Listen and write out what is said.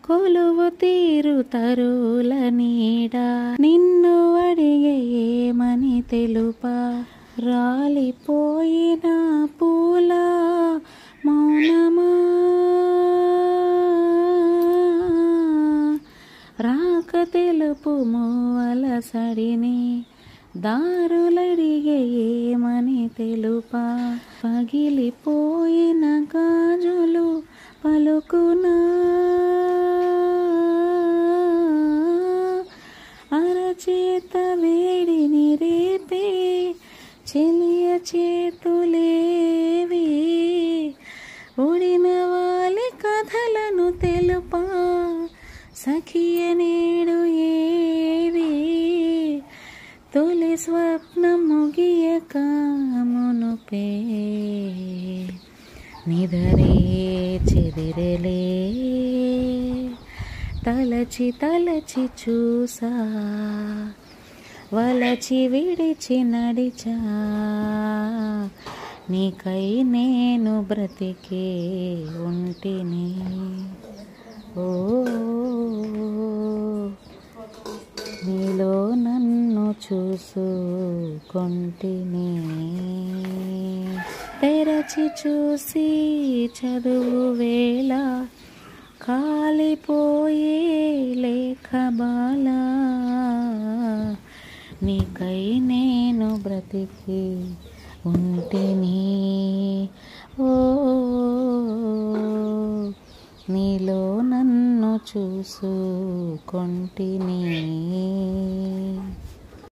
కొలువు తీరు తరుల నీడ నిన్ను అడిగే ఏమని తెలుపా రాలిపోయిన పూల మౌనమా రాక తెలుపు అలసడిని దారులడిగే ఏమని తెలుపా పగిలిపోయిన గాజులు పలుకునా అరచేత వేడిని రేపే చెలియ చేతులేవి ఓడిన వాలి కథలను తెలుపా సఖియ నేడు ఏవి తొలి స్వప్నం ముగియక మునుపే నిదరే చెదిరలే తలచి తలచి చూసా వలచి విడిచి నడిచా నీకై నేను బ్రతికే ఉంటిని ఓ నీలో నన్ను చూసుకొంటిని తెరచి చూసి చదువు వేళ కాలిపోయే లేఖ బాల నీకై నేను బ్రతికి ఉంటిని ఓ నీలో నన్ను చూసుకొంటిని